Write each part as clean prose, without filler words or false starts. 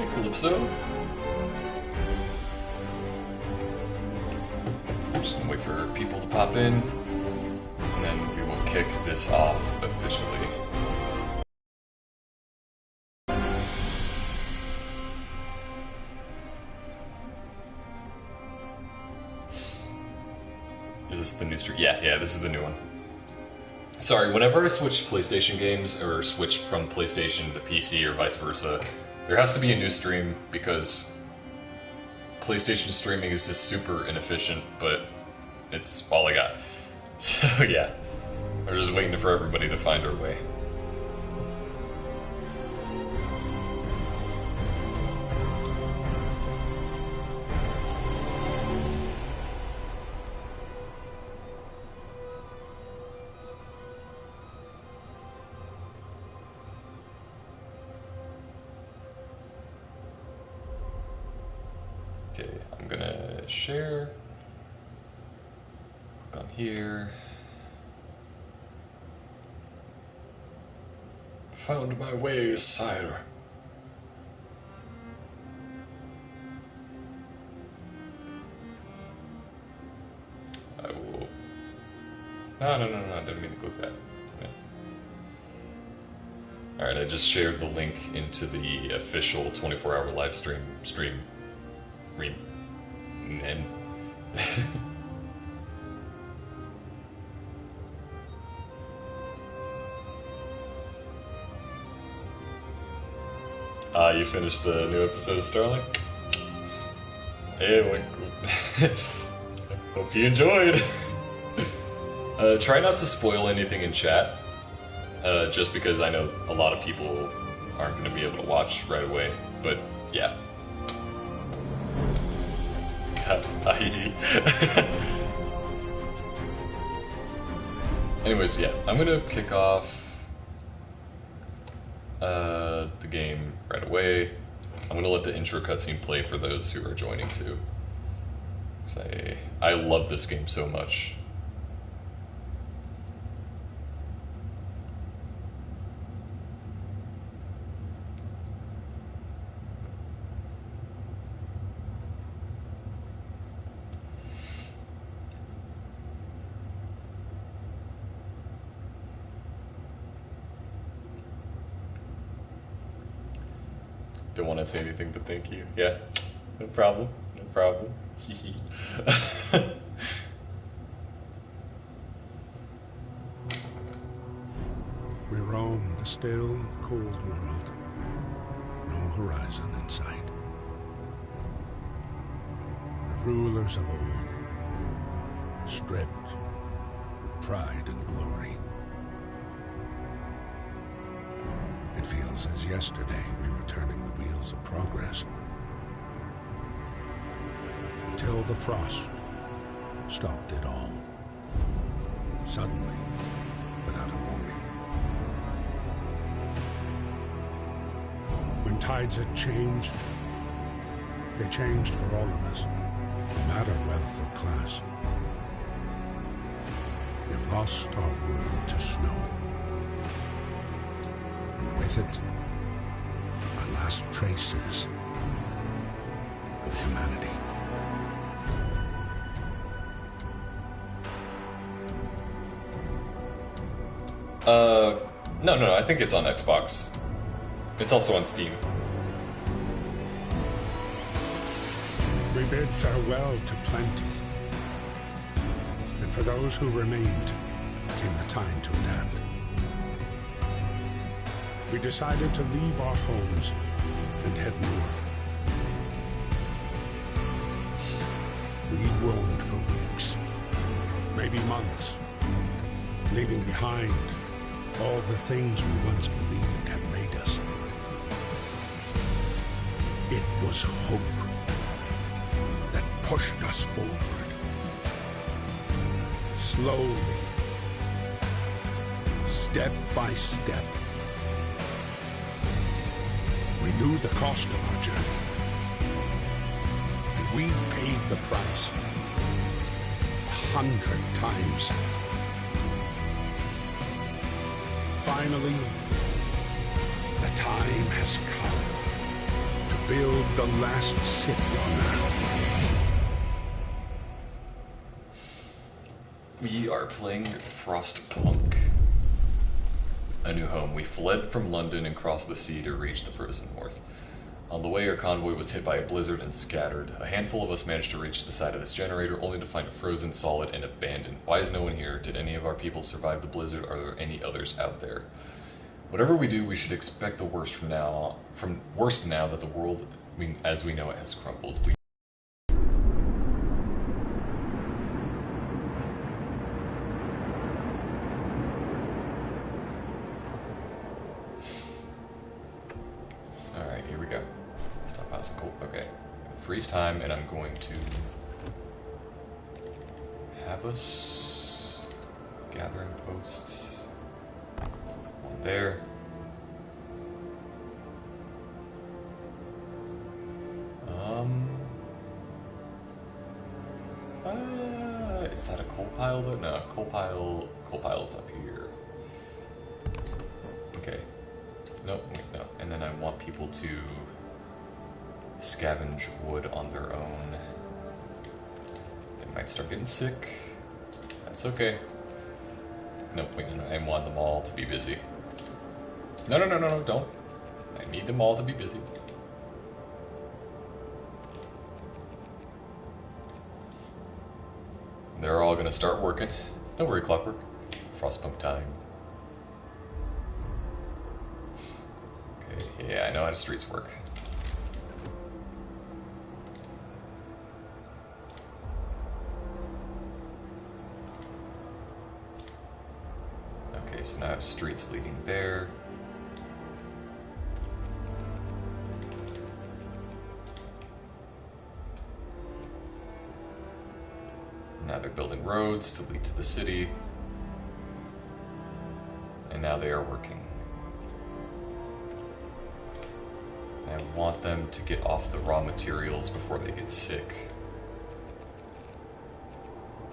Hey, Calypso. I'm just gonna wait for people to pop in, and then we will kick this off officially. Is this the new stream? Yeah, this is the new one. Sorry, whenever I switch PlayStation games, or switch from PlayStation to PC or vice versa, there has to be a new stream, because PlayStation streaming is just super inefficient, but it's all I got. So yeah, we're just waiting for everybody to find our way. Okay, I'm gonna share. Click on here. Found my way, sire. I will. No, I didn't mean to click that. Alright, I just shared the link into the official 24-hour live stream. And you finished the new episode of Starling? Hey, hope you enjoyed. Try not to spoil anything in chat, just because I know a lot of people aren't going to be able to watch right away, but yeah. Anyways, yeah, I'm gonna kick off the game right away. I'm gonna let the intro cutscene play for those who are joining too. 'Cause I love this game so much. Don't want to say anything, but thank you. Yeah, no problem. No problem. We roam the still, cold world. No horizon in sight. The rulers of old, stripped of pride and glory. It feels as yesterday we were turning the wheels of progress. Until the frost stopped it all. Suddenly, without a warning. When tides had changed, they changed for all of us, no matter wealth or class. We've lost our world to snow. And with it, our last traces of humanity. No, I think it's on Xbox. It's also on Steam. We bid farewell to plenty. And for those who remained, came the time to adapt. We decided to leave our homes and head north. We roamed for weeks, maybe months, leaving behind all the things we once believed had made us. It was hope that pushed us forward. Slowly, step by step. We knew the cost of our journey, and we paid the price 100 times. Finally, the time has come to build the last city on Earth. We are playing Frostpunk. A new home. We fled from London and crossed the sea to reach the frozen north. On the way, our convoy was hit by a blizzard and scattered. A handful of us managed to reach the side of this generator, only to find it frozen solid and abandoned. Why is no one here? Did any of our people survive the blizzard? Are there any others out there? Whatever we do, we should expect the worst from now on. From worst now that the world, as we know it, has crumbled. Alright, here we go. Stop house. Cool. Okay. Freeze time, and I'm going to have us gathering posts. One there. Is that a coal pile though? No, coal pile's up here. Okay. Nope, wait, no. And then I want people to scavenge wood on their own. They might start getting sick. That's okay. Nope, wait, no, I want them all to be busy. No, don't. I need them all to be busy. They're all gonna start working. Don't worry, Clockwork. Frostpunk time. Okay, yeah, I know how the streets work. Okay, so now I have streets leading there. Now they're building roads to lead to the city. And now they are working. I want them to get off the raw materials before they get sick.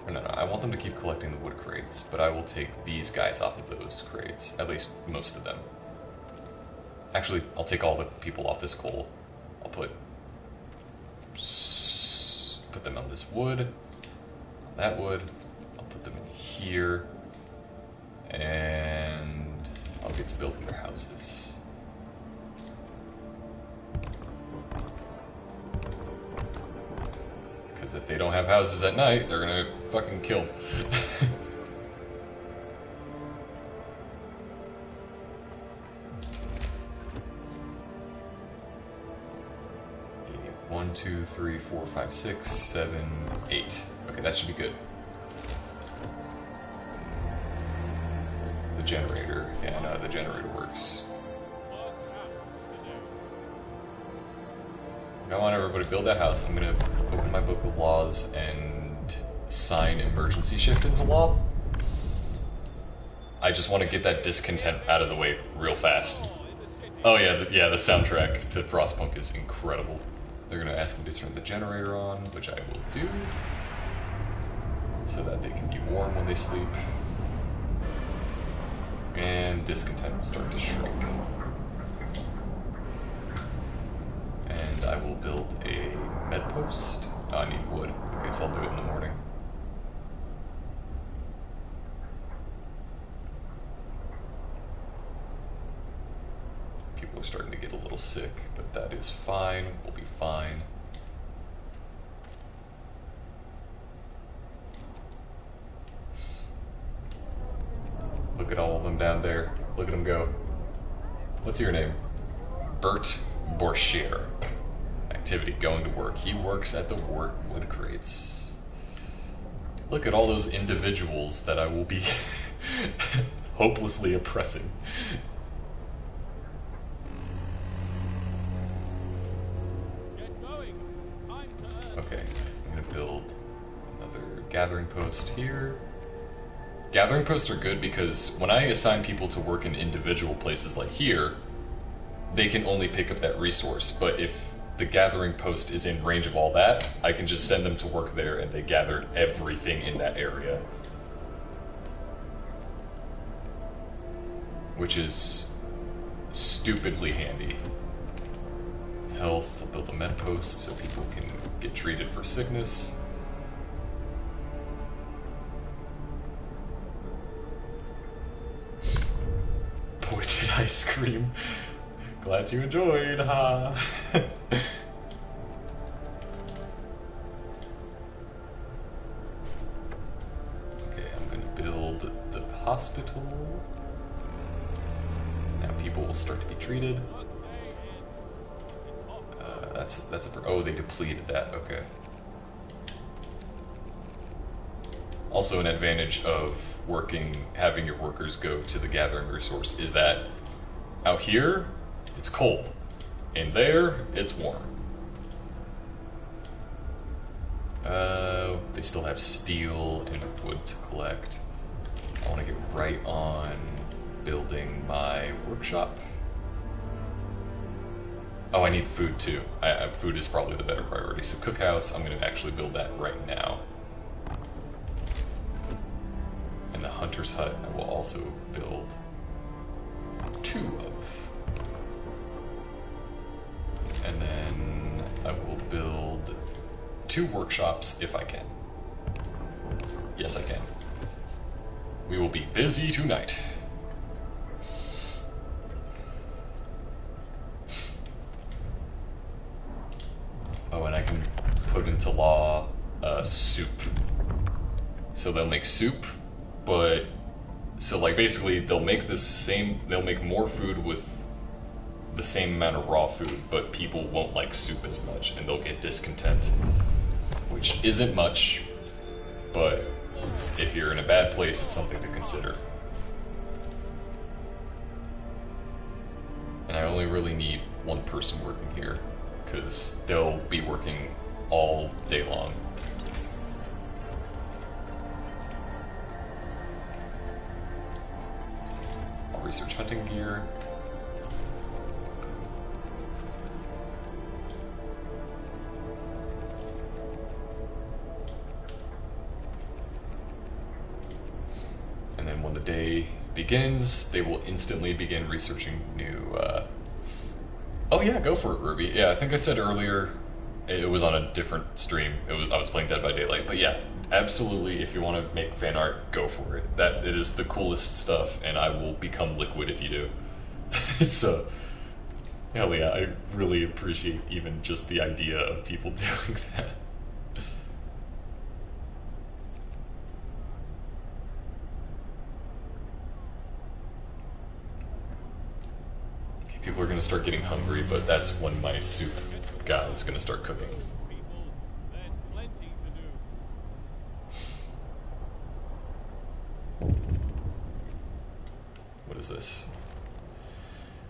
Or no, I want them to keep collecting the wood crates, but I will take these guys off of those crates. At least most of them. Actually, I'll take all the people off this coal. I'll put them on this wood. That wood, I'll put them in here, and I'll get to building their houses. Because if they don't have houses at night, they're gonna fucking kill. Okay, 1, 2, 3, 4, 5, 6, 7, 8. Okay, that should be good. The generator. Yeah, no, the generator works. Come on, everybody, build that house. I'm gonna open my book of laws and sign emergency shift into law. I just want to get that discontent out of the way real fast. Oh yeah, the soundtrack to Frostpunk is incredible. They're gonna ask me to turn the generator on, which I will do, so that they can be warm when they sleep. And discontent will start to shrink. And I will build a med post. Oh, I need wood. Okay, so I'll do it in the morning. People are starting to get a little sick, but that is fine. We'll be fine. Look at all of them down there. Look at them go. What's your name? Bert Borchier. Activity, going to work. He works at the wood crates. Look at all those individuals that I will be hopelessly oppressing. Okay, I'm gonna build another gathering post here. Gathering posts are good because when I assign people to work in individual places like here, they can only pick up that resource. But if the gathering post is in range of all that, I can just send them to work there and they gathered everything in that area. Which is stupidly handy. health. I'll build a med post so people can get treated for sickness. Pointed ice cream. Glad you enjoyed, ha! Okay, I'm gonna build the hospital. Now people will start to be treated. Oh, they depleted that, okay. Also, an advantage of having your workers go to the gathering resource is that out here, it's cold. And there, it's warm. They still have steel and wood to collect. I want to get right on building my workshop. Oh, I need food too. Food is probably the better priority. So cookhouse, I'm going to actually build that right now. And the hunter's hut, I will also build 2 of. And then I will build 2 workshops if I can. Yes, I can. We will be busy tonight. Oh, and I can put into law soup. So they'll make soup, but so like basically they'll make more food with the same amount of raw food, but people won't like soup as much and they'll get discontent, which isn't much, but if you're in a bad place, it's something to consider. And I only really need 1 person working here, because they'll be working all day long. I'll research hunting gear. And then when the day begins, they will instantly begin researching new... Oh yeah, go for it, Ruby. Yeah, I think I said earlier, it was on a different stream. I was playing Dead by Daylight, but yeah, absolutely. If you want to make fan art, go for it. It is the coolest stuff, and I will become liquid if you do. It's hell yeah, I really appreciate even just the idea of people doing that. People are going to start getting hungry, but that's when my soup guy is going to start cooking. What is this?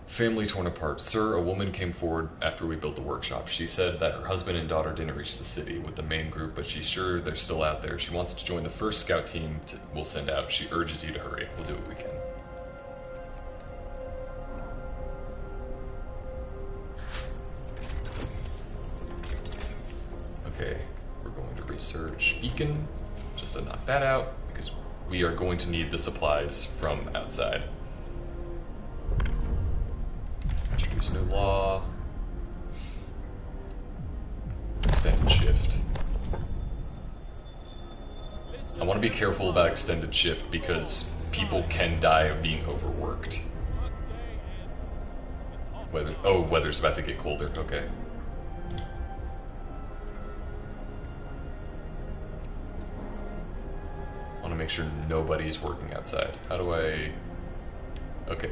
Family torn apart. Sir, a woman came forward after we built the workshop. She said that her husband and daughter didn't reach the city with the main group, but she's sure they're still out there. She wants to join the first scout team we'll send out. She urges you to hurry. We'll do what we can. Okay, we're going to research Beacon, just to knock that out, because we are going to need the supplies from outside. Introduce new law. Extended shift. I want to be careful about extended shift because people can die of being overworked. Weather's about to get colder, okay. Make sure nobody's working outside. How do I... Okay,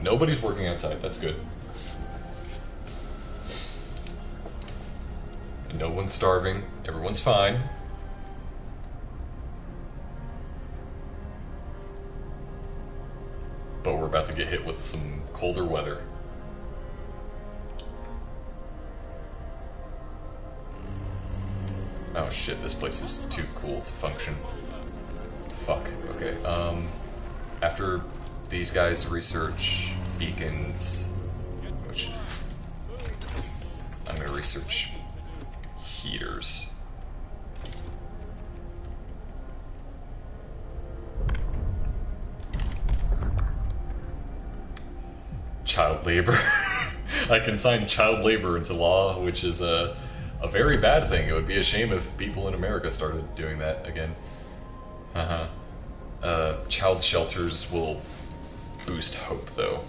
nobody's working outside, that's good. And no one's starving, everyone's fine. But we're about to get hit with some colder weather. Oh shit, this place is too cool to function. Fuck, okay, after these guys research beacons, which I'm gonna research heaters. Child labor. I can sign child labor into law, which is a very bad thing. It would be a shame if people in America started doing that again. Child shelters will boost hope, though.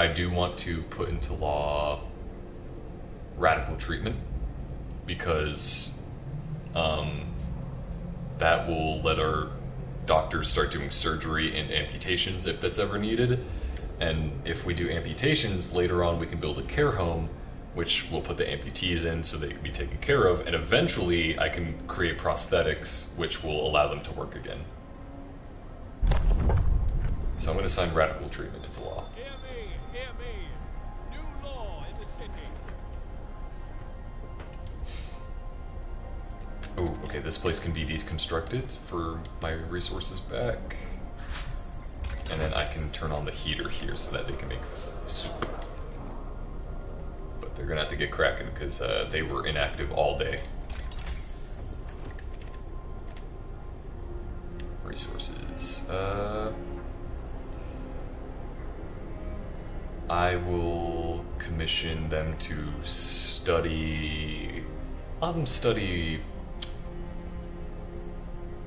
I do want to put into law radical treatment, because that will let our doctors start doing surgery and amputations if that's ever needed. And if we do amputations, later on we can build a care home, which we'll put the amputees in so they can be taken care of, and eventually I can create prosthetics which will allow them to work again. So I'm going to sign radical treatment into law. Hear me. New law in the city. Oh, okay, this place can be deconstructed for my resources back. And then I can turn on the heater here so that they can make soup. But they're gonna have to get cracking because they were inactive all day. Resources. I will commission them to study... I'll have them study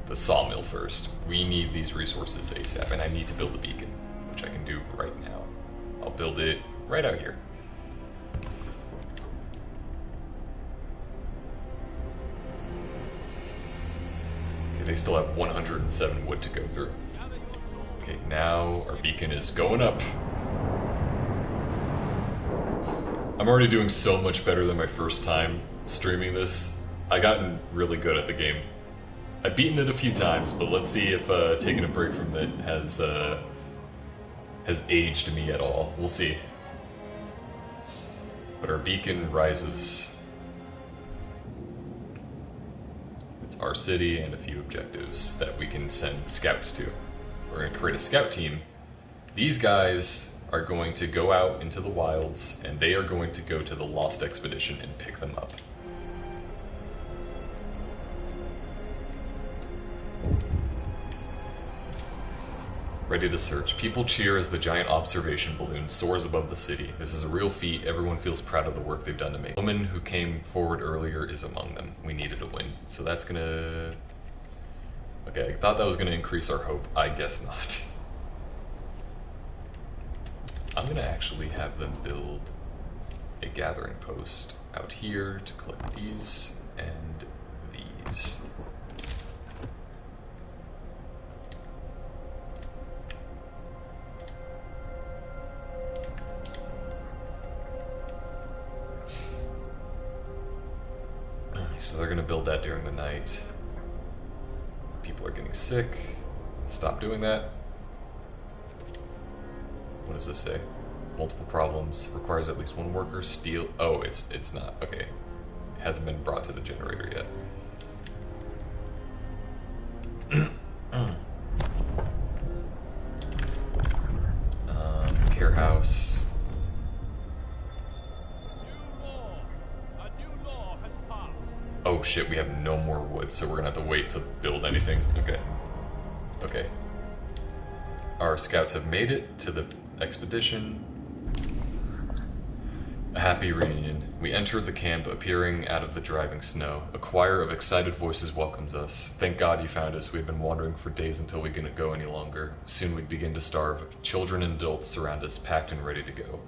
the sawmill first. We need these resources ASAP, and I need to build a beacon, which I can do right now. I'll build it right out here. Okay, they still have 107 wood to go through. Okay, now our beacon is going up. I'm already doing so much better than my first time streaming this. I've gotten really good at the game. I've beaten it a few times, but let's see if taking a break from it has aged me at all. We'll see. But our beacon rises. It's our city and a few objectives that we can send scouts to. We're going to create a scout team. These guys are going to go out into the wilds, and they are going to go to the Lost Expedition and pick them up. Ready to search. People cheer as the giant observation balloon soars above the city. This is a real feat. Everyone feels proud of the work they've done to make. The woman who came forward earlier is among them. We needed a win. So that's gonna... Okay, I thought that was gonna increase our hope. I guess not. I'm gonna actually have them build a gathering post out here to collect these and these. So they're gonna build that during the night. People are getting sick. Stop doing that. What does this say? Multiple problems. Requires at least one worker. Steel. Oh, it's not. Okay. It hasn't been brought to the generator yet. Care house. Oh shit, we have no more wood, so we're gonna have to wait to build anything. Okay. Okay. Our scouts have made it to the expedition. A happy reunion. We enter the camp, appearing out of the driving snow. A choir of excited voices welcomes us. Thank God you found us. We've been wandering for days until we couldn't go any longer. Soon we'd begin to starve. Children and adults surround us, packed and ready to go.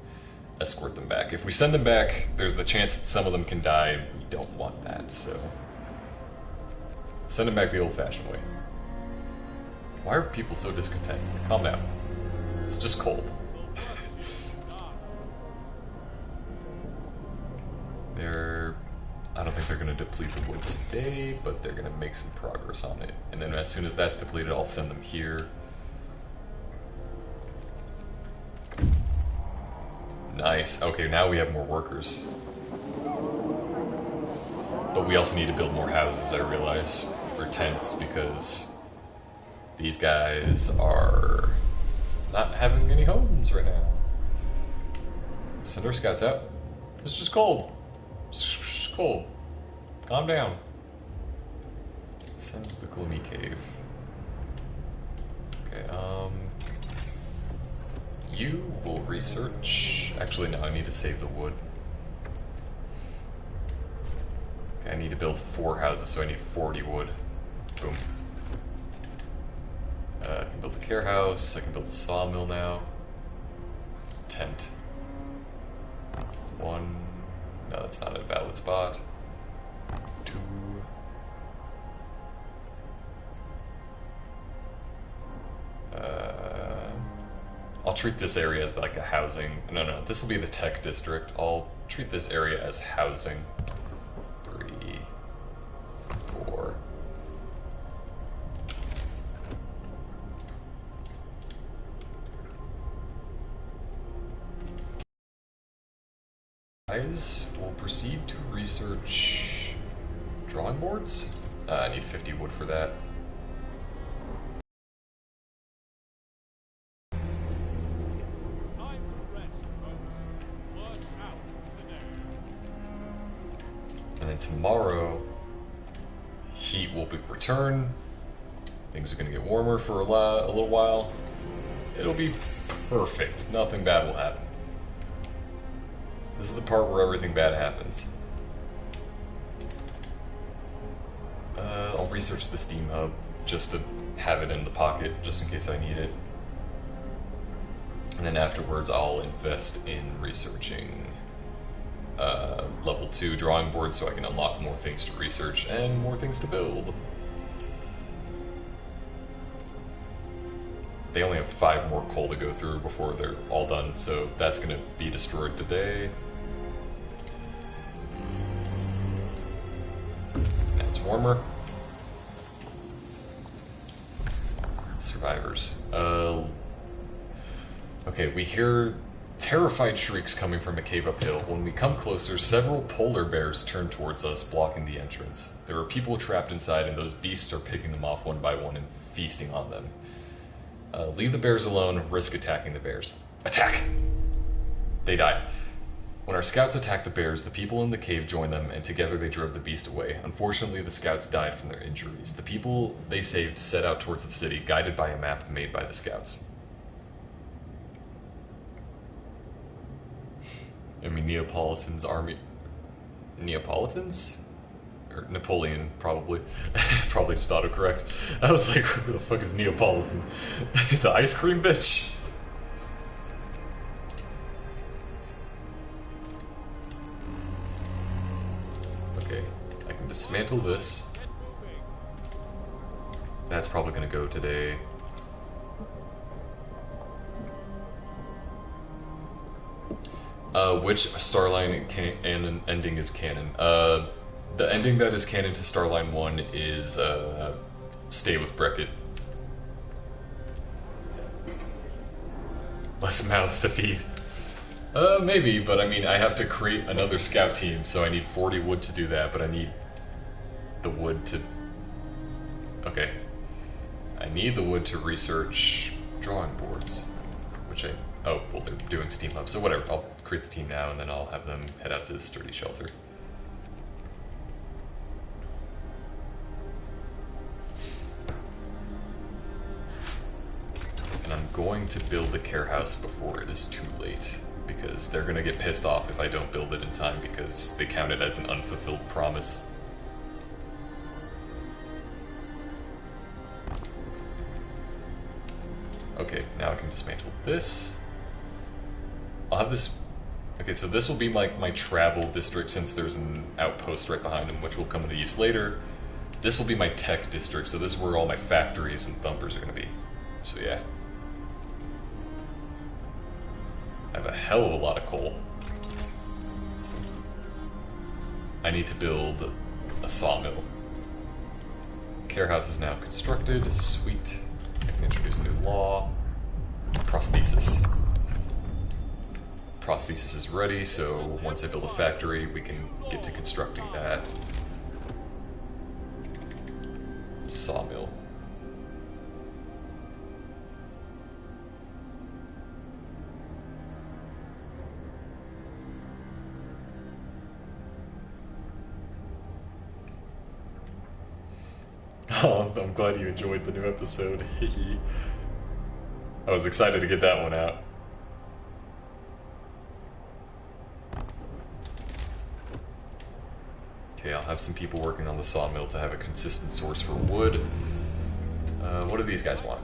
Escort them back. If we send them back, there's the chance that some of them can die. We don't want that, so... Send them back the old-fashioned way. Why are people so discontent? Calm down. It's just cold. I don't think they're going to deplete the wood today, but they're going to make some progress on it. And then as soon as that's depleted, I'll send them here. Nice. Okay, now we have more workers. But we also need to build more houses, I realize. Or tents, because these guys are not having any homes right now. Send our scouts out. It's just cold. It's just cold. Calm down. Send to the gloomy cave. Okay, You will research... Actually, no, I need to save the wood. Okay, I need to build 4 houses, so I need 40 wood. Boom. I can build a care house, I can build a sawmill now. Tent. 1. No, that's not a valid spot. 2. I'll treat this area as like a housing. No, this will be the tech district. I'll treat this area as housing. 3, 4. Guys, we'll proceed to research drawing boards. I need 50 wood for that. Time to rest, folks. Work's out today. And then tomorrow, heat will return. Things are going to get warmer for a little while. It'll be perfect. Nothing bad will happen. This is the part where everything bad happens. I'll research the Steam Hub just to have it in the pocket, just in case I need it. And then afterwards, I'll invest in researching level 2 drawing boards so I can unlock more things to research and more things to build. They only have 5 more coal to go through before they're all done, so that's going to be destroyed today. Now it's warmer. Survivors. Okay, we hear terrified shrieks coming from a cave uphill. When we come closer, several polar bears turn towards us, blocking the entrance. There are people trapped inside, and those beasts are picking them off one by one and feasting on them. Leave the bears alone, risk attacking the bears. Attack! They died. When our scouts attacked the bears, the people in the cave joined them, and together they drove the beast away. Unfortunately, the scouts died from their injuries. The people they saved set out towards the city, guided by a map made by the scouts. I mean, Neapolitan's army... Neapolitans? Or Napoleon, probably. Probably just autocorrect. I was like, who the fuck is Neapolitan? The ice cream bitch? Okay, I can dismantle this. That's probably gonna go today. Which Starline ending is canon? The ending that is canon to Starline 1 is Stay with Beckett. Less mouths to feed. Maybe, but I mean, I have to create another scout team, so I need 40 wood to do that, but I need the wood to... Okay. I need the wood to research drawing boards, which I... Oh, well, they're doing Steam Hub, so whatever. I'll create the team now, and then I'll have them head out to the sturdy shelter. And I'm going to build the care house before it is too late, because they're going to get pissed off if I don't build it in time, because they count it as an unfulfilled promise. Okay, now I can dismantle this. I'll have this... Okay, so this will be my travel district, since there's an outpost right behind them, which will come into use later. This will be my tech district, so this is where all my factories and thumpers are going to be. So yeah. I have a hell of a lot of coal. I need to build a sawmill. Care house is now constructed. Sweet. I can introduce a new law. Prosthesis. Prosthesis is ready, so once I build a factory, we can get to constructing that. Sawmill. Oh, I'm glad you enjoyed the new episode. I was excited to get that one out. Okay, I'll have some people working on the sawmill to have a consistent source for wood. What do these guys want?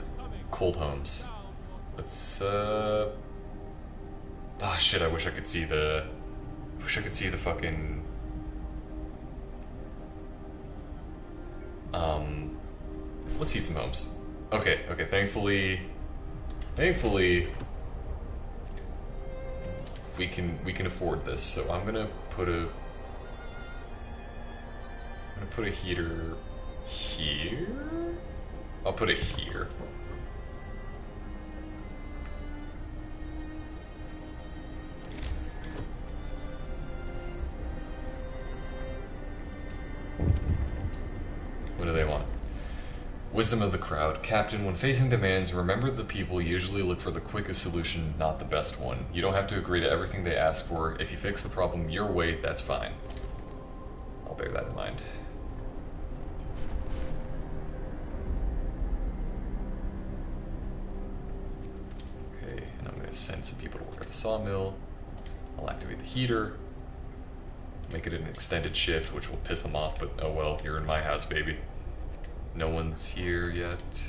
Cold homes. Let's, ah, shit, I wish I could see the... fucking... Let's eat some homes. Okay, thankfully, we can afford this. So I'm gonna put a heater here. I'll put it here. What do they want? Wisdom of the crowd. Captain, when facing demands, remember the people usually look for the quickest solution, not the best one. You don't have to agree to everything they ask for. If you fix the problem your way, that's fine. I'll bear that in mind. Okay, and I'm going to send some people to work at the sawmill. I'll activate the heater. Make it an extended shift, which will piss them off, but oh well, you're in my house, baby. No one's here yet.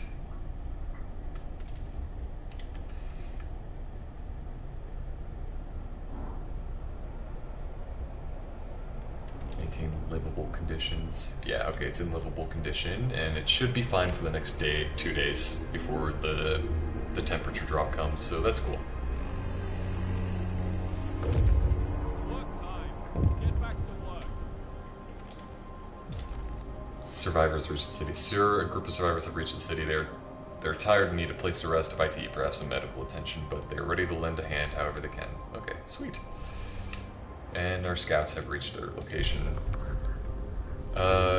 Maintain livable conditions. Yeah, okay, it's in livable condition, and it should be fine for the next day, 2 days before the temperature drop comes, so that's cool. Work time. Get back to work. Survivors reach the city. Sir, a group of survivors have reached the city. They're tired and need a place to rest, a bite to eat, perhaps some medical attention, but they're ready to lend a hand however they can. Okay, sweet. And our scouts have reached their location.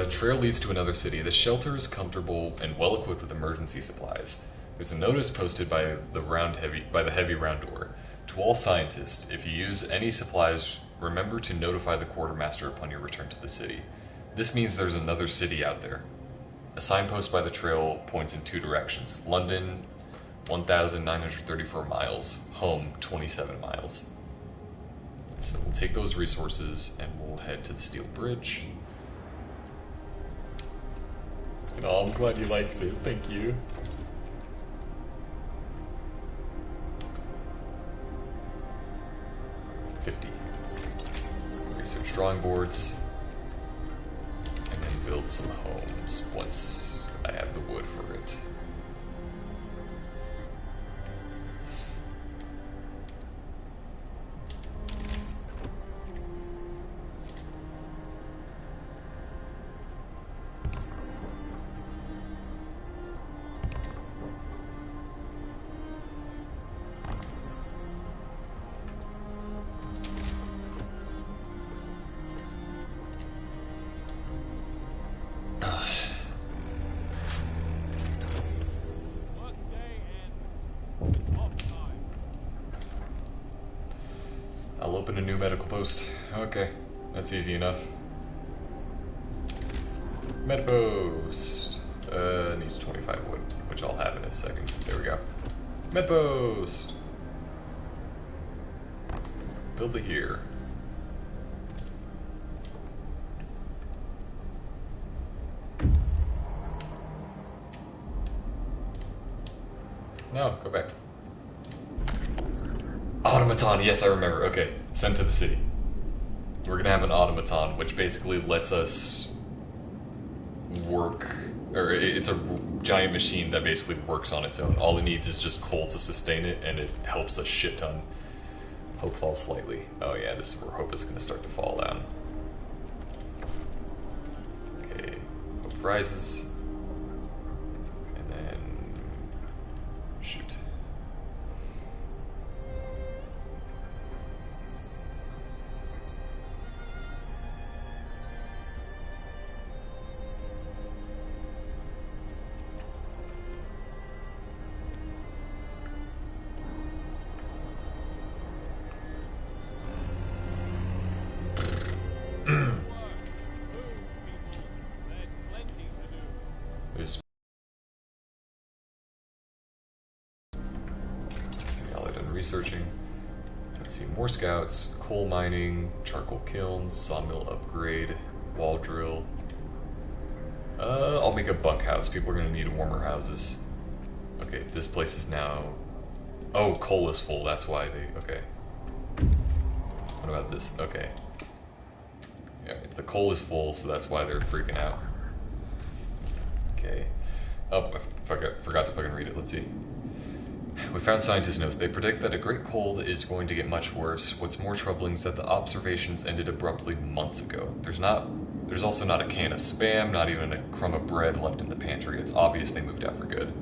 Trail leads to another city. The shelter is comfortable and well equipped with emergency supplies. There's a notice posted by the heavy round door. To all scientists, if you use any supplies, remember to notify the quartermaster upon your return to the city. This means there's another city out there. A signpost by the trail points in 2 directions. London, 1,934 miles. Home, 27 miles. So we'll take those resources and we'll head to the steel bridge. Oh, I'm glad you liked it. Thank you. Research drawing boards. And then build some homes once I have the wood for it. I'll open a new medical post. Okay, that's easy enough. Med post. Needs 25 wood, which I'll have in a second. There we go. Med post. Build it here. No, go back. Automaton, yes, I remember. Okay, send to the city. We're gonna have an automaton, which basically lets us work, or it's a giant machine that basically works on its own. All it needs is just coal to sustain it, and it helps a shit ton. Hope falls slightly. Oh yeah, this is where hope is gonna start to fall down. Okay, hope rises. And then shoot. Researching. Let's see, more scouts, coal mining, charcoal kilns, sawmill upgrade. Wall drill. I'll make a bunkhouse. People are gonna need warmer houses. Okay, this place is now... Oh, coal is full, that's why they... Okay. What about this? Okay. Yeah, the coal is full, so that's why they're freaking out. Okay. Oh, I forgot to fucking read it. Let's see. We found scientist notes. They predict that a great cold is going to get much worse. What's more troubling is that the observations ended abruptly months ago. There's also not a can of Spam, not even a crumb of bread left in the pantry. It's obvious they moved out for good.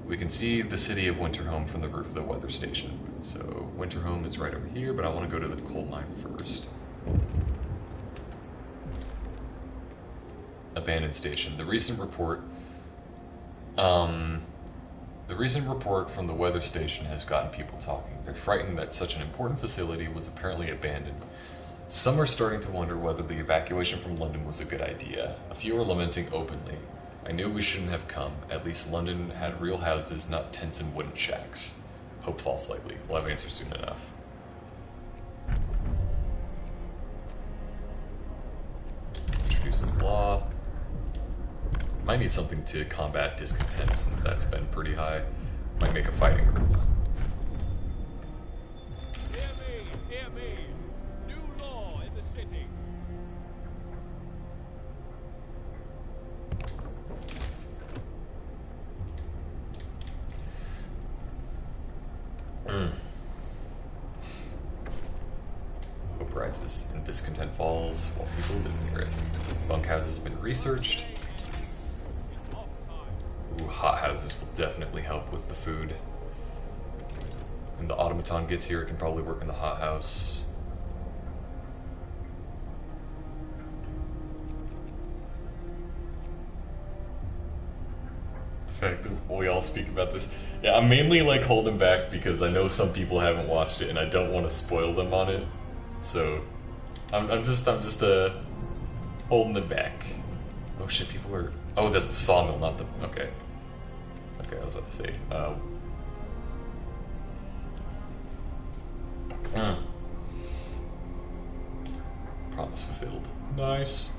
We can see the city of Winterhome from the roof of the weather station. So Winterhome is right over here, but I want to go to the coal mine first. Abandoned station. The recent report from the weather station has gotten people talking. They're frightened that such an important facility was apparently abandoned. Some are starting to wonder whether the evacuation from London was a good idea. A few are lamenting openly. I knew we shouldn't have come. At least London had real houses, not tents and wooden shacks. Hope falls slightly. We'll have answers soon enough. Introducing law. Might need something to combat discontent since that's been pretty high. Might make a fighting group. Hear me! New law in the city. Hope rises and discontent falls while people live near it. Bunkhouse has been researched. Ooh, hothouses will definitely help with the food. When the automaton gets here, it can probably work in the hothouse. The fact that we all speak about this. Yeah, I'm mainly like holding back because I know some people haven't watched it and I don't want to spoil them on it. So I'm just holding them back. Oh shit, people are... Oh, that's the sawmill, not the... Okay. Okay, I was about to say. Promise fulfilled. Nice.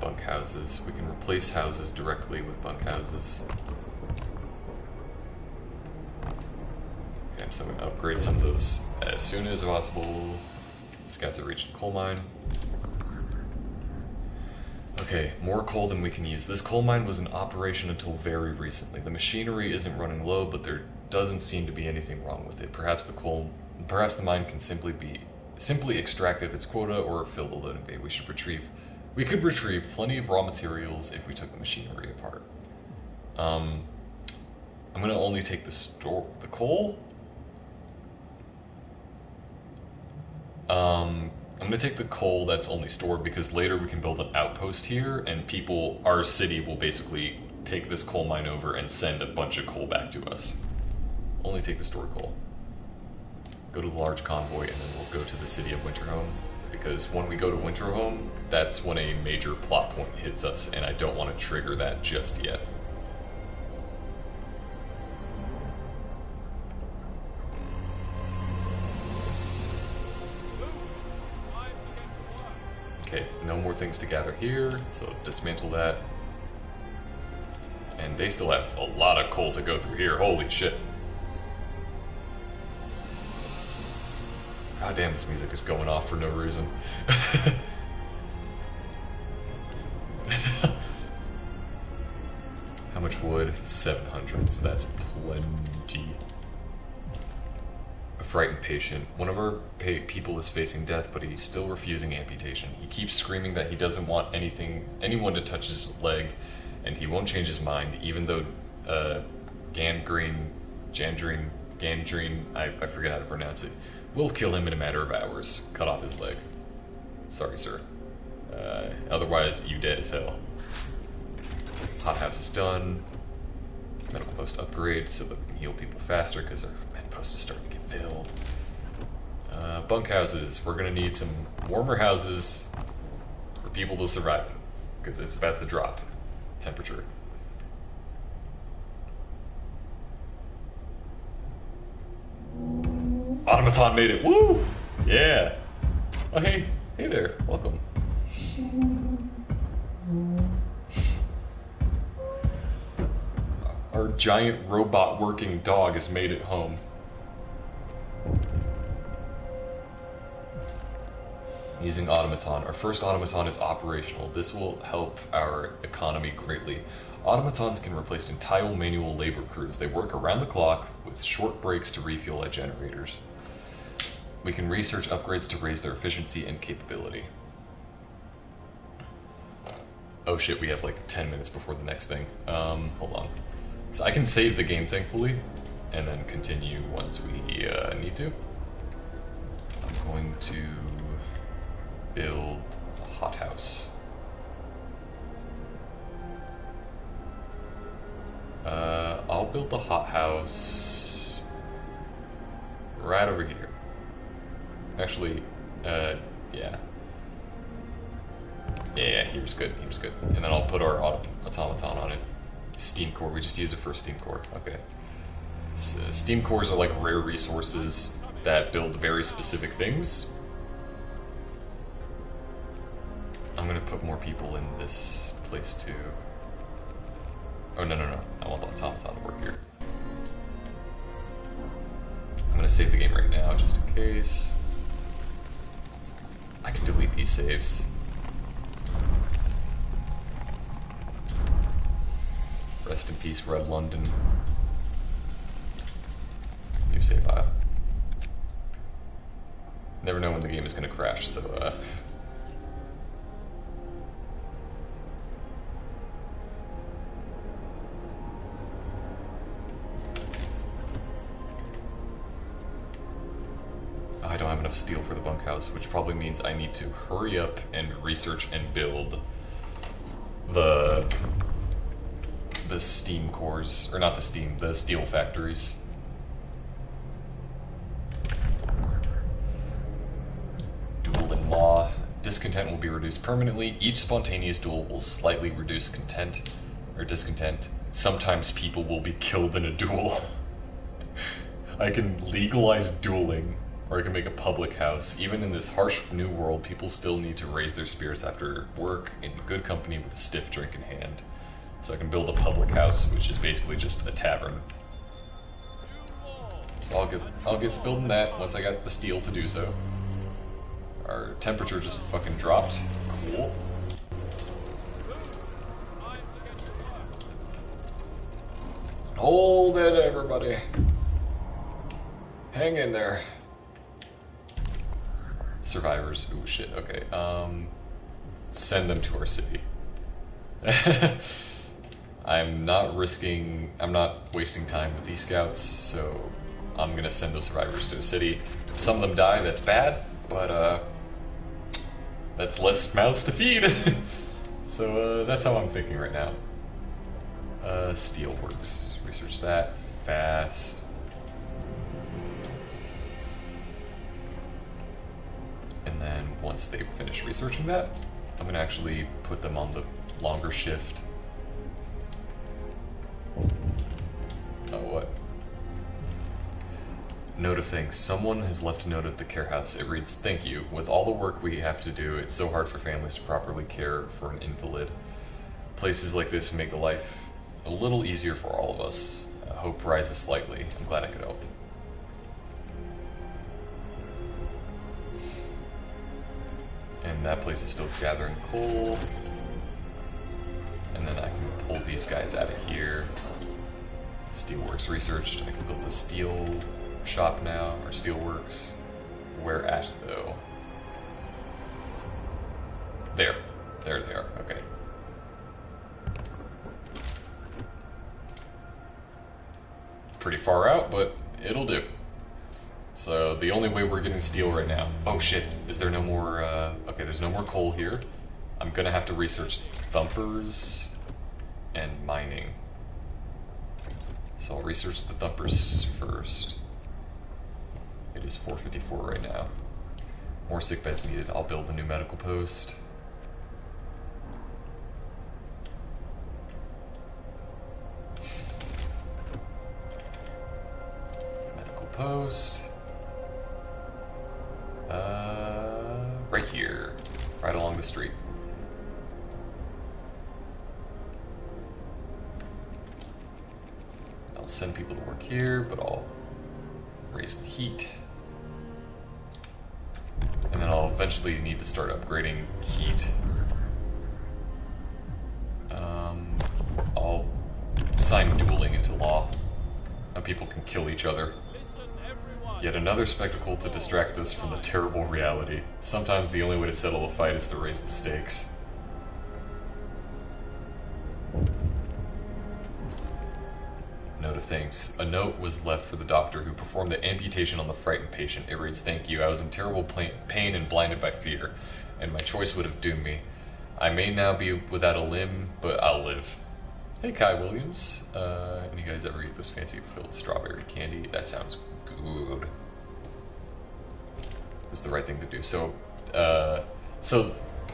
Bunkhouses. We can replace houses directly with bunkhouses. Okay, so I'm going to upgrade some of those as soon as possible. Scouts have reached the coal mine. Okay, more coal than we can use. This coal mine was in operation until very recently. The machinery isn't running low, but there doesn't seem to be anything wrong with it. Perhaps the mine can simply extract its quota or fill the loading bay. We could retrieve plenty of raw materials if we took the machinery apart. I'm gonna only take the coal. I'm gonna take the coal that's only stored because later we can build an outpost here and our city will basically take this coal mine over and send a bunch of coal back to us. Only take the stored coal. Go to the large convoy and then we'll go to the city of Winterhome. Because when we go to Winterhome, that's when a major plot point hits us, and I don't want to trigger that just yet. Okay, no more things to gather here, so dismantle that. And they still have a lot of coal to go through here, holy shit. God damn, this music is going off for no reason. How much wood? 700, so that's plenty. A frightened patient. One of our people is facing death, but he's still refusing amputation. He keeps screaming that he doesn't want anyone to touch his leg, and he won't change his mind, even though Gandrine, I forget how to pronounce it. We'll kill him in a matter of hours. Cut off his leg. Sorry, sir. Otherwise, you dead as hell. Hothouse is done. Medical post upgrade so that we can heal people faster because our med post is starting to get filled. Bunkhouses. We're going to need some warmer houses for people to survive because it's about to drop temperature. Automaton made it. Woo! Yeah. Oh, hey. Hey there. Welcome. Our giant robot working dog has made it home. Using automaton. Our first automaton is operational. This will help our economy greatly. Automatons can replace entire manual labor crews. They work around the clock with short breaks to refuel at generators. We can research upgrades to raise their efficiency and capability. Oh shit, we have like 10 minutes before the next thing. Hold on. So I can save the game, thankfully, and then continue once we need to. I'm going to build a hothouse. I'll build the hothouse right over here. Actually, yeah. Yeah, here's good, here's good. And then I'll put our automaton on it. Steam core, we just use it for a steam core, okay. So, steam cores are like rare resources that build very specific things. I'm gonna put more people in this place too. Oh, no, I want the automaton to work here. I'm gonna save the game right now, just in case. I can delete these saves. Rest in peace, Red London. New save file. Never know when the game is gonna crash, so I don't have enough steel for the bunkhouse, which probably means I need to hurry up and research and build the steam cores, or not the steam, the steel factories. Duel in law. Discontent will be reduced permanently. Each spontaneous duel will slightly reduce content, or discontent. Sometimes people will be killed in a duel. I can legalize dueling, or I can make a public house. Even in this harsh new world, people still need to raise their spirits after work in good company with a stiff drink in hand. So I can build a public house, which is basically just a tavern. So I'll get to building that once I got the steel to do so. Our temperature just fucking dropped. Cool. Hold it, everybody. Hang in there. Survivors. Ooh, shit. Okay. Send them to our city. I'm not wasting time with these scouts, so I'm gonna send those survivors to the city. If some of them die, that's bad, but that's less mouths to feed. So that's how I'm thinking right now. Steelworks. Research that fast. And then once they've finished researching that, I'm gonna actually put them on the longer shift. Oh, what? Note of things. Someone has left a note at the care house. It reads, "Thank you. With all the work we have to do, it's so hard for families to properly care for an invalid. Places like this make life a little easier for all of us. Hope rises slightly. I'm glad I could help." And that place is still gathering coal. And then I can pull these guys out of here. Steelworks researched. I can build the steel shop now, or steelworks. Where at, though? There. There they are. Okay. Pretty far out, but it'll do. So the only way we're getting steel right now... Oh shit, is there no more... Okay, there's no more coal here. I'm gonna have to research thumpers and mining. So I'll research the thumpers first. It is 4:54 right now. More sick beds needed. I'll build a new medical post. Medical post. here, right along the street. I'll send people to work here, but I'll raise the heat. And then I'll eventually need to start upgrading heat. I'll sign dueling into law. Now people can kill each other. Yet another spectacle to distract us from the terrible reality. Sometimes the only way to settle a fight is to raise the stakes. Note of thanks. A note was left for the doctor who performed the amputation on the frightened patient. It reads, "Thank you. I was in terrible pain and blinded by fear, and my choice would have doomed me. I may now be without a limb, but I'll live." Hey, Kai Williams. Any guys ever eat this fancy filled strawberry candy? That sounds good. It's the right thing to do. So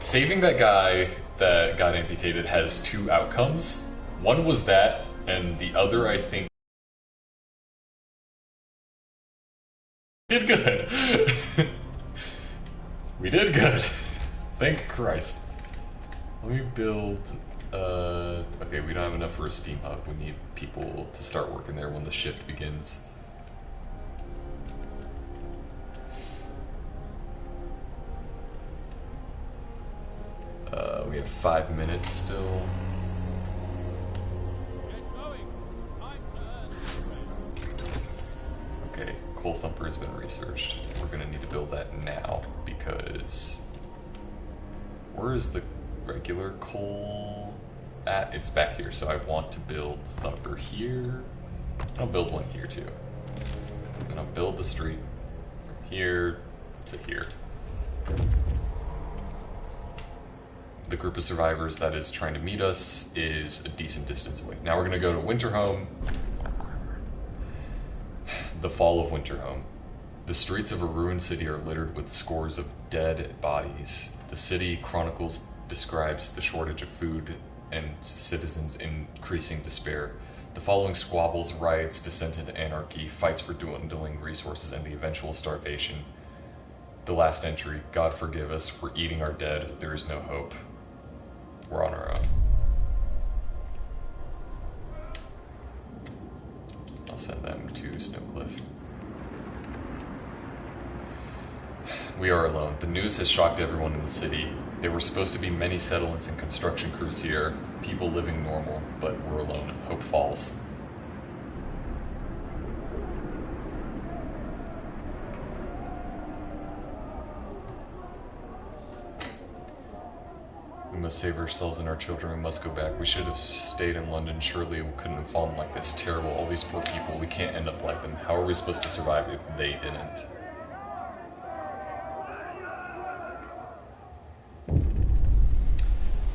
saving that guy that got amputated has two outcomes. One was that, and the other, I think, did good. We did good. Thank Christ. Let me build... okay, we don't have enough for a steam hub. We need people to start working there when the shift begins. We have 5 minutes still. Okay, Coal Thumper has been researched. We're gonna need to build that now because... Where is the regular coal at? It's back here, so I want to build the Thumper here. I'll build one here too. And I'll build the street from here to here. The group of survivors that is trying to meet us is a decent distance away. Now we're going to go to Winterhome. The fall of Winterhome. The streets of a ruined city are littered with scores of dead bodies. The city chronicles describes the shortage of food and citizens' increasing despair. The following squabbles, riots, descent into anarchy, fights for dwindling resources, and the eventual starvation. The last entry, God forgive us, we're eating our dead, there is no hope. We're on our own. I'll send them to Snowcliff. We are alone. The news has shocked everyone in the city. There were supposed to be many settlements and construction crews here, people living normal, but we're alone. Hope falls. We must save ourselves and our children. We must go back. We should have stayed in London. Surely it couldn't have fallen like this. Terrible. All these poor people. We can't end up like them. How are we supposed to survive if they didn't?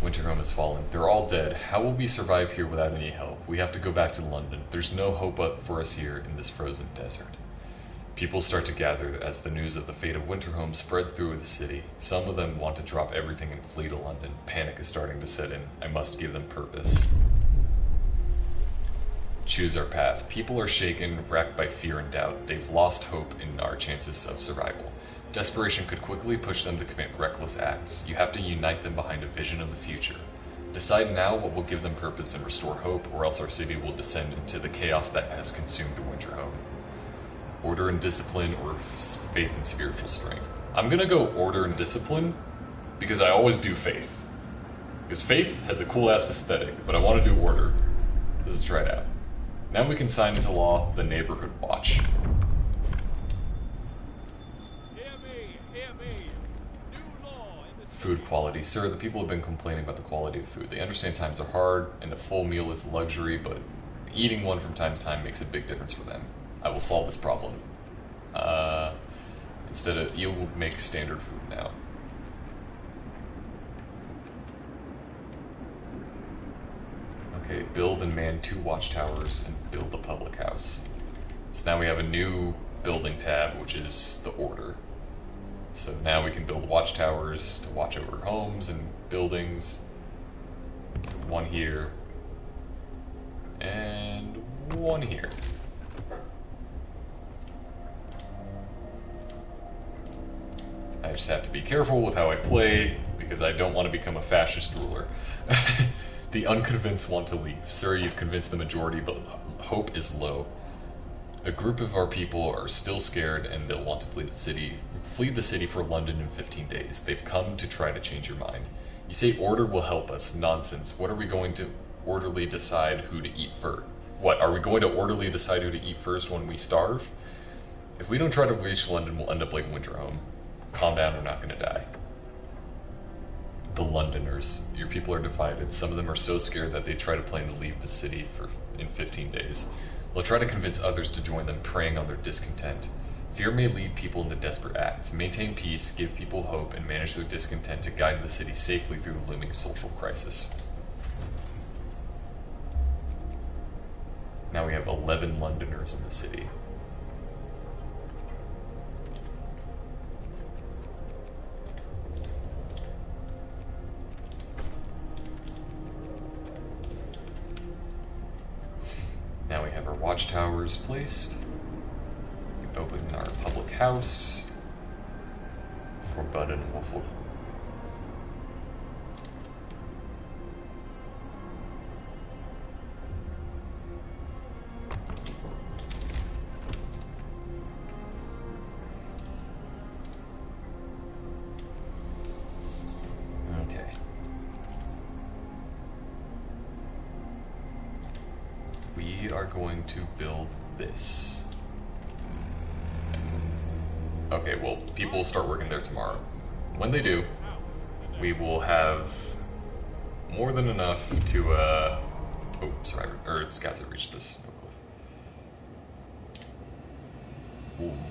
Winterhome has fallen. They're all dead. How will we survive here without any help? We have to go back to London. There's no hope up for us here in this frozen desert. People start to gather as the news of the fate of Winterhome spreads through the city. Some of them want to drop everything and flee to London. Panic is starting to set in. I must give them purpose. Choose our path. People are shaken, racked by fear and doubt. They've lost hope in our chances of survival. Desperation could quickly push them to commit reckless acts. You have to unite them behind a vision of the future. Decide now what will give them purpose and restore hope, or else our city will descend into the chaos that has consumed Winterhome. Order and discipline, or faith and spiritual strength. I'm gonna go order and discipline, because I always do faith. Because faith has a cool ass aesthetic, but I want to do order. Let's try it out. Now we can sign into law the neighborhood watch. Food quality. Sir, the people have been complaining about the quality of food. They understand times are hard, and a full meal is a luxury, but eating one from time to time makes a big difference for them. I will solve this problem. Instead of, you will make standard food now. Okay, build and man 2 watchtowers and build a public house. So now we have a new building tab, which is the order. So now we can build watchtowers to watch over homes and buildings. So 1 here, and 1 here. I just have to be careful with how I play, because I don't want to become a fascist ruler. The unconvinced want to leave. Sir, you've convinced the majority, but hope is low. A group of our people are still scared, and they'll want to flee the city. Flee the city for London in 15 days. They've come to try to change your mind. You say order will help us. Nonsense. What are we going to orderly decide who to eat first? What, are we going to orderly decide who to eat first when we starve? If we don't try to reach London, we'll end up like Winterhome. Calm down, we're not going to die. The Londoners. Your people are divided. Some of them are so scared that they try to plan to leave the city in 15 days. They'll try to convince others to join them, preying on their discontent. Fear may lead people into desperate acts. Maintain peace, give people hope, and manage their discontent to guide the city safely through the looming social crisis. Now we have 11 Londoners in the city. Now we have our watchtowers placed. We can open our public house for Bud and Waffle. Okay. We are going to build this. Okay, well, people will start working there tomorrow. When they do, we will have more than enough to, oh, survivor, or scouts have reached this.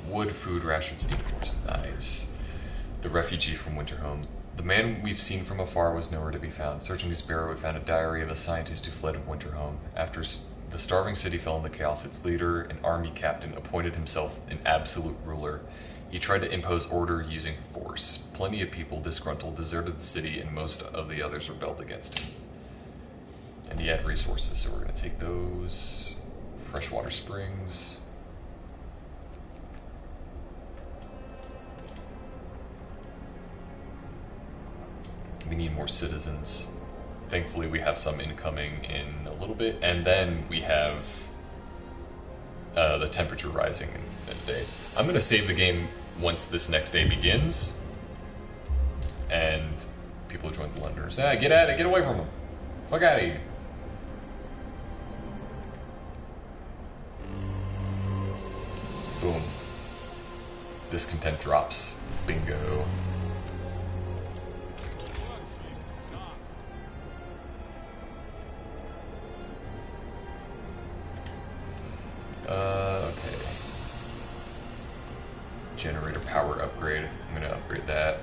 Wood, food, rations, steam horse, knives. The refugee from Winterhome. The man we've seen from afar was nowhere to be found. Searching his barrow, we found a diary of a scientist who fled Winterhome. After the starving city fell into chaos, its leader, an army captain, appointed himself an absolute ruler. He tried to impose order using force. Plenty of people, disgruntled, deserted the city, and most of the others rebelled against him. And he had resources, so we're going to take those. Freshwater springs. We need more citizens. Thankfully, we have some incoming in a little bit, and then we have the temperature rising in a day. I'm going to save the game once this next day begins, and people join the Londoners. Ah, get at it! Get away from them! Fuck out of here! Boom. Discontent drops. Bingo. Okay. Generator power upgrade. I'm gonna upgrade that.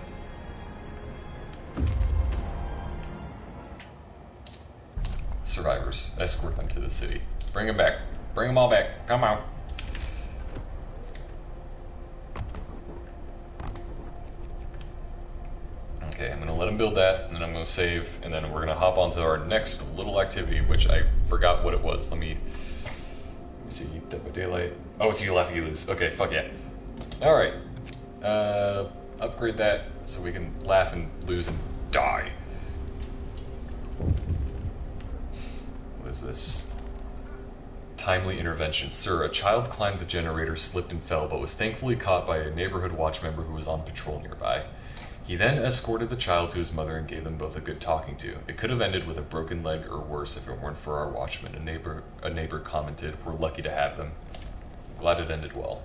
Survivors. Escort them to the city. Bring them back. Bring them all back. Come out. Okay, I'm gonna let them build that, and then I'm gonna save, and then we're gonna hop onto our next little activity, which I forgot what it was. Let me see. Dead by Daylight. Oh, it's you laugh, you lose. Okay, fuck yeah. Alright. Upgrade that so we can laugh and lose and die. What is this? Timely intervention. Sir, a child climbed the generator, slipped and fell, but was thankfully caught by a neighborhood watch member who was on patrol nearby. He then escorted the child to his mother and gave them both a good talking to. It could have ended with a broken leg or worse if it weren't for our watchman. A neighbor commented, "We're lucky to have them." Glad it ended well.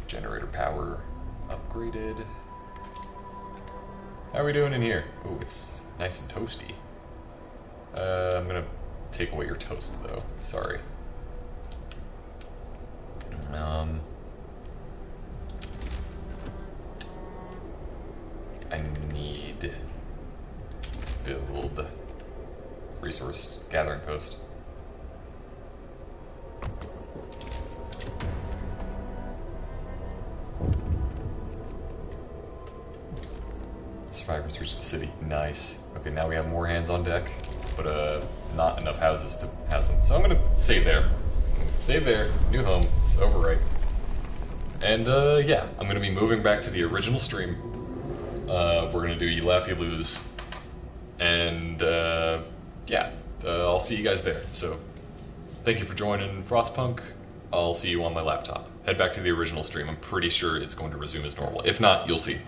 Generator power upgraded. How are we doing in here? Oh, it's nice and toasty. I'm gonna take away your toast though. Sorry. I need build resource gathering post. Survivors reach the city. Nice. Okay, now we have more hands on deck, but not enough houses to house them. So I'm gonna save there. Save there. New home. It's overripe. And yeah, I'm going to be moving back to the original stream. We're going to do You Laugh, You Lose. And yeah, I'll see you guys there. So thank you for joining Frostpunk. I'll see you on my laptop. Head back to the original stream. I'm pretty sure it's going to resume as normal. If not, you'll see.